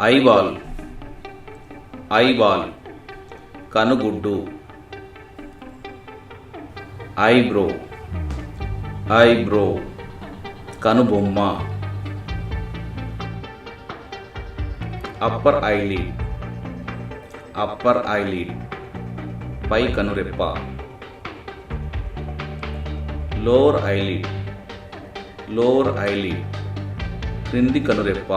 Eyeball eyeball కనుగుడ్డు. Eyebrow eyebrow కనుబొమ్మ. Upper eyelid upper eyelid పై కనురెప్ప. లోవర్ ఐలిడ్ లోవర్ ఐలిడ్ క్రింది కనురెప్ప.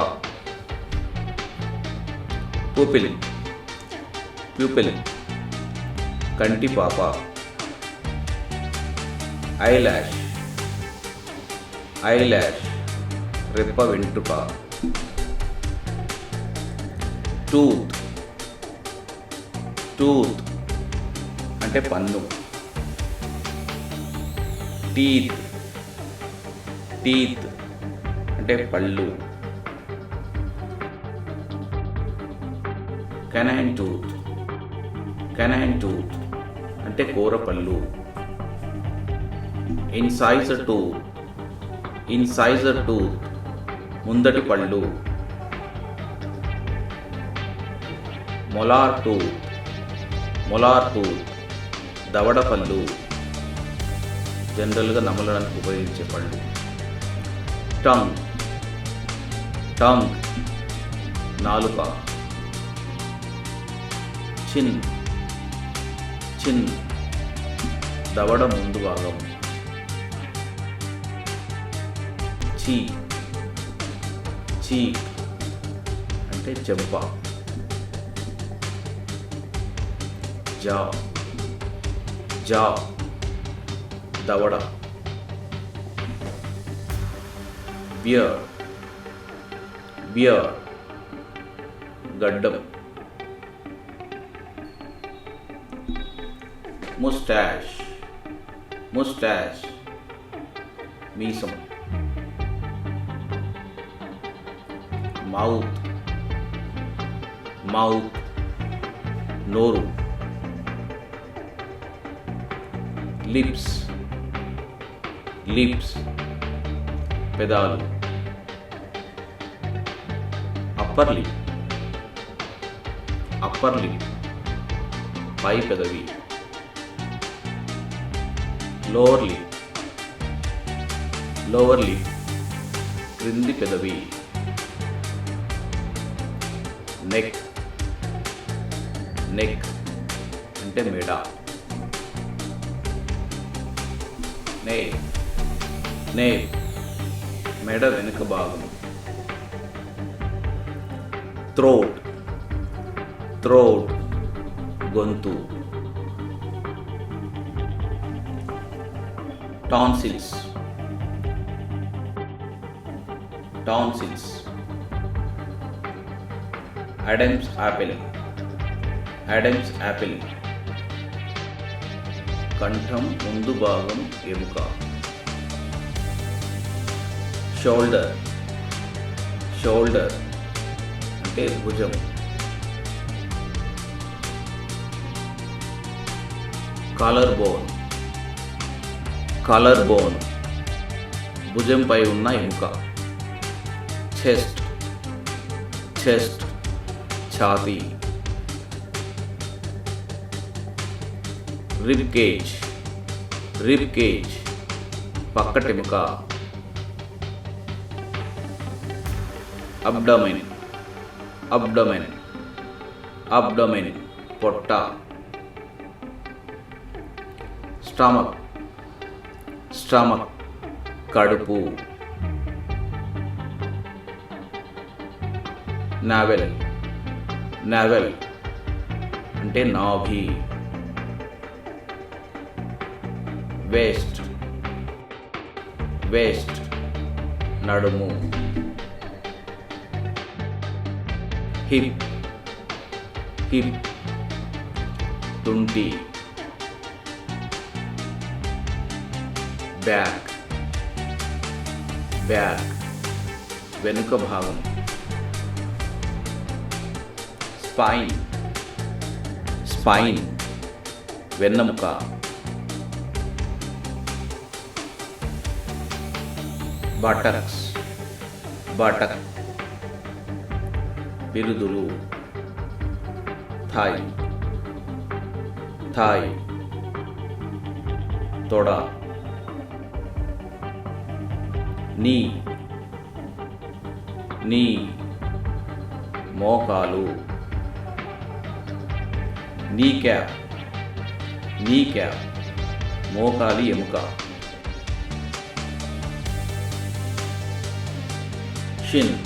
పుపిల్ ప్యూపిల్ కంటి పాప. ఐలాష్ ఐలాష్ రెప్ప వెంట్రుక. టూత్ టూత్ అంటే పన్ను. టీత్ టీత్ అంటే పళ్ళు. కెనైన్ టూత్ కెనైన్ టూత్ అంటే కూరపళ్ళు. ఇన్సైజర్ టూత్ ఇన్సైజర్ టూత్ ముందటి పళ్ళు. మొలార్ టూత్ మొలార్ టూత్ దవడ పళ్ళు, జనరల్గా నమలడానికి ఉపయోగించే పళ్ళు. టంగ్ టంగ్ నాలుక. చిన్ చిన్ దవడ ముందు భాగం. చీక్ చీక్ అంటే చెంప. జా జా దవడ. బియర్ బియర్ గడ్డం. ముస్టాష్ ముస్టాష్ మీసం. మౌత్ మౌత్ నోరు. లిప్స్ లిప్స్ పెదాలు. అప్పర్ లిప్ అప్పర్ లిప్ పై పెదవి. లోవర్ లిప్ లోవర్ లిప్ క్రింది పెదవి. నెక్ నెక్ అంటే మెడ. నెయిల్ నెయిల్ మెడ వెనుక భాగం. థ్రోట్ థ్రోట్ గొంతు. Tonsils tonsils Adam's Apple Adam's Apple కంఠం ముందు భాగం ఎముక. షోల్డర్ షోల్డర్ అంటే భుజం. కాలర్ బోన్ కాలర్ బోన్ భుజంపై ఉన్న ఎముక. చెస్ట్ చెస్ట్ ఛాతీ. రిబ్ కేజ్ రిబ్ కేజ్ పక్కటెముక. అబ్డమెన్ అబ్డమెన్ అబ్డమెన్ పొట్ట. స్టమక్ స్టమక్ కడుపు. నావెల్ నావెల్ అంటే నాభి. వేస్ట్ వేస్ట్ నడుము. హిప్ హిప్ తుంటి. బ్యాక్ బ్యాక్ వెనుక భాగం. స్పైన్ స్పైన్ వెన్నెముక. బటక్స్ బటక్ పిరుదులు. థాయ్ థాయ్ తొడ. నీ నీ మోకాలు. నీ క్యాప్ నీ క్యాప్ మోకాలి ఎముక. షిన్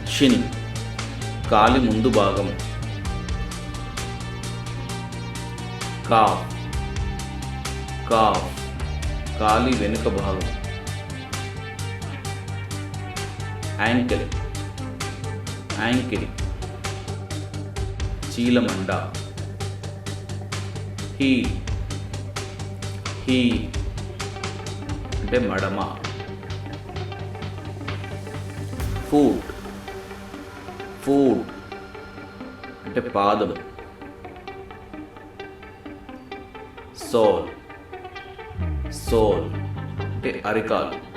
షిన్ కాలి ముందు భాగం. కాఫ్ కాఫ్ కాలి వెనుక భాగం. యాంకిల్ యాంకిల్ చీలమండ. హీల్ హీల్ అంటే మడమ. ఫూట్ ఫూట్ అంటే పాదం. సోల్ సోల్ అంటే అరికాలు.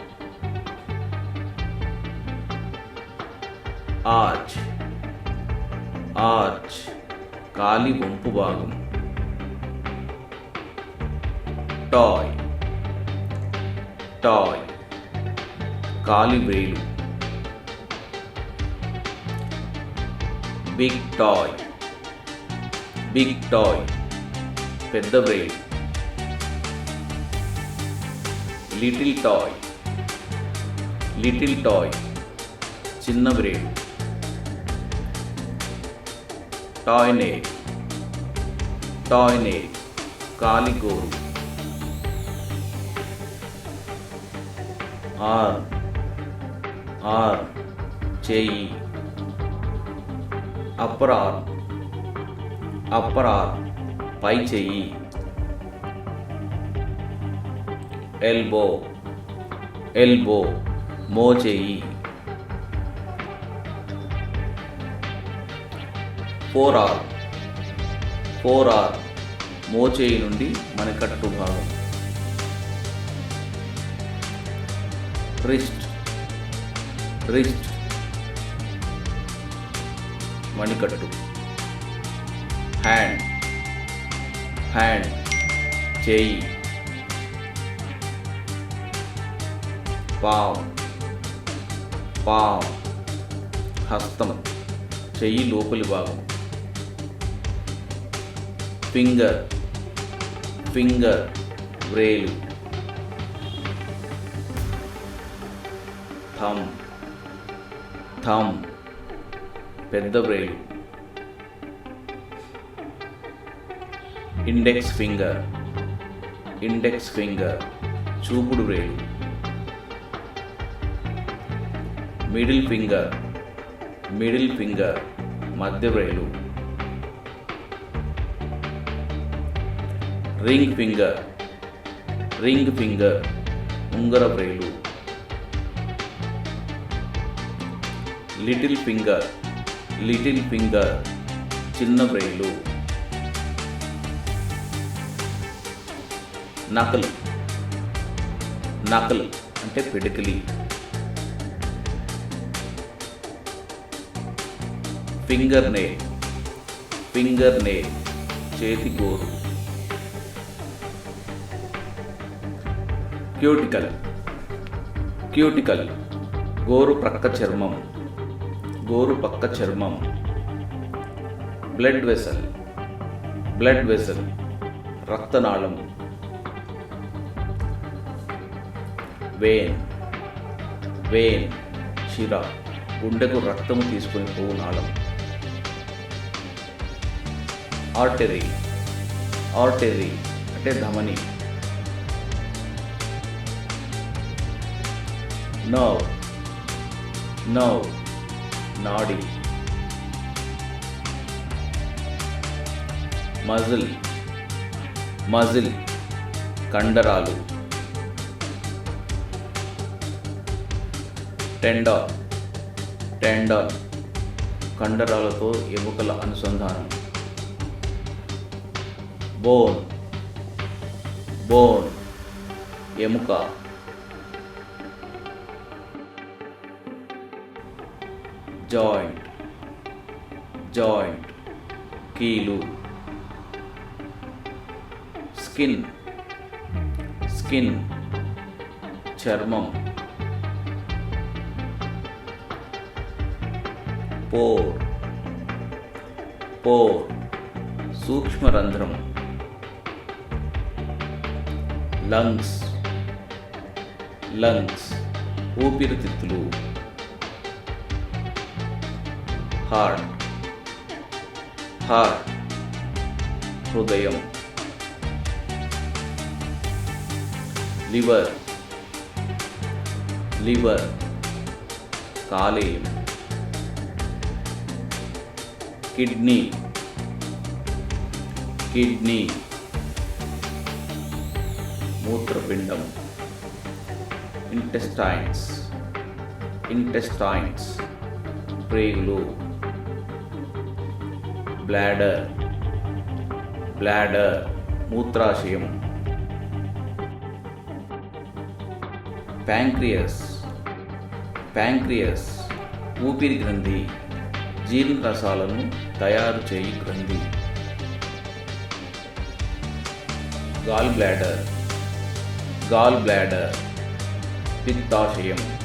ఆర్చ్ ఆర్చ్ కాలి వంపు భాగం. టాయ్ టాయ్ కాలి వేలు. బిగ్ టాయ్ బిగ్ టాయ్ పెద్ద వేలు. లిటిల్ టాయ్ లిటిల్ టాయ్ చిన్న బ్రేడ్. టాయ్ నెయిల్ టాయ్ నెయిల్ కాలి గోరు. ఆర్మ్ ఆర్మ్ చేయి. అప్పర్ ఆర్మ్ అప్పర్ ఆర్మ్ పై చెయ్యి. ఎల్బో ఎల్బో మోచేయి. ఫోర్ ఆర్మ్ మోచేయి నుండి మణికట్టు భాగం. రిస్ట్ మణికట్టు. హ్యాండ్ చేయి. పామ్ హస్తం చెయ్యి లోపలి భాగం. ఫింగర్ వ్రేలు. థమ్ పెద్ద వ్రేలు. ఇండెక్స్ ఫింగర్ చూపుడు వ్రేలు. మిడిల్ ఫింగర్ మధ్య వ్రేలు. రింగ్ ఫింగర్ ఉంగర వ్రేలు. లిటిల్ ఫింగర్ చిన్న వ్రేలు. నకల్ అంటే పిడికిలి. ఫింగర్ నెయిల్ చేతి గోరు. క్యూటికల్ గోరు పక్క చర్మం. బ్లడ్ వెసల్ రక్తనాళం. వేన్ శిర గుండెకు రక్తము తీసుకుని పోవు నాళం. ఆర్టరీ అంటే ధమని. నర్వ్ నాడి. మజిల్ కండరాలు. టెండాన్ కండరాలతో ఎముకల అనుసంధానం. బోన్ ఎముక. జాయింట్ జాయింట్ కీలు. స్కిన్ చర్మం. పోర్ సూక్ష్మరంధ్రం. లంగ్స్ ఊపిరితిత్తులు. హార్ట్ హృదయం. లివర్ కాలేయం. కిడ్నీ మూత్రపిండం. ఇంటెస్టైన్స్ ప్రేగులు. బ్లాడర్ మూత్రాశయం. ప్యాంక్రియాస్ ఊపిరి గ్రంథి, జీర్ణరసాలను తయారు చేయు గ్రంథి. గాల్ బ్లాడర్ పిత్తాశయం.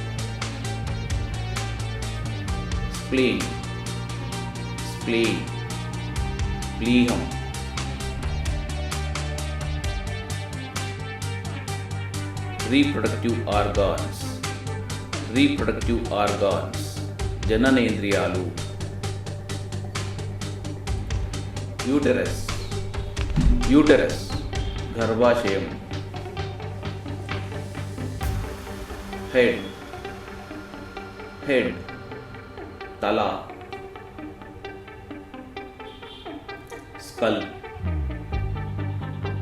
స్ప్లీన్ ప్లీహం. రీప్రొడక్టివ్ ఆర్గాన్స్ జననేంద్రియాలు. యూటరస్ గర్భాశయం. హెడ్ తల.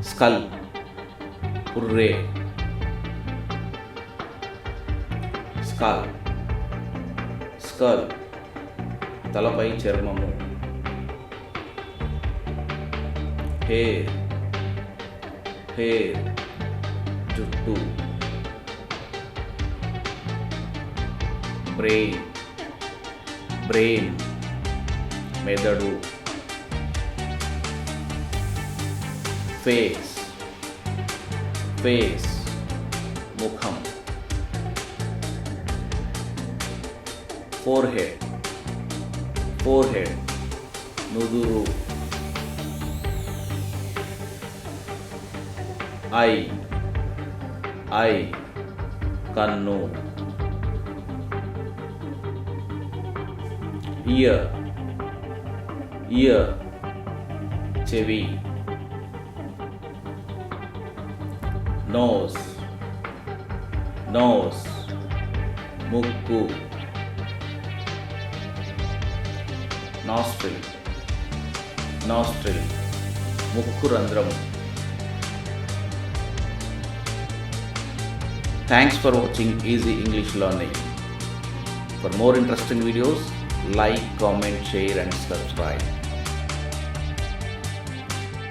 స్కల్ పుర్రే. స్కల్ తలపై చర్మము. హెయిర్ జుట్టు. బ్రెయిన్ మెదడు. ఫేస్ ముఖం. ఫోర్హెడ్ నుదురు. ఐ కన్ను. ఇయర్ చెవి. నోస్ ముక్కు. నాస్ట్రిల్ ముక్కు రంధ్రం. Thanks for watching Easy English Learning. For more interesting videos, like, comment, share and subscribe.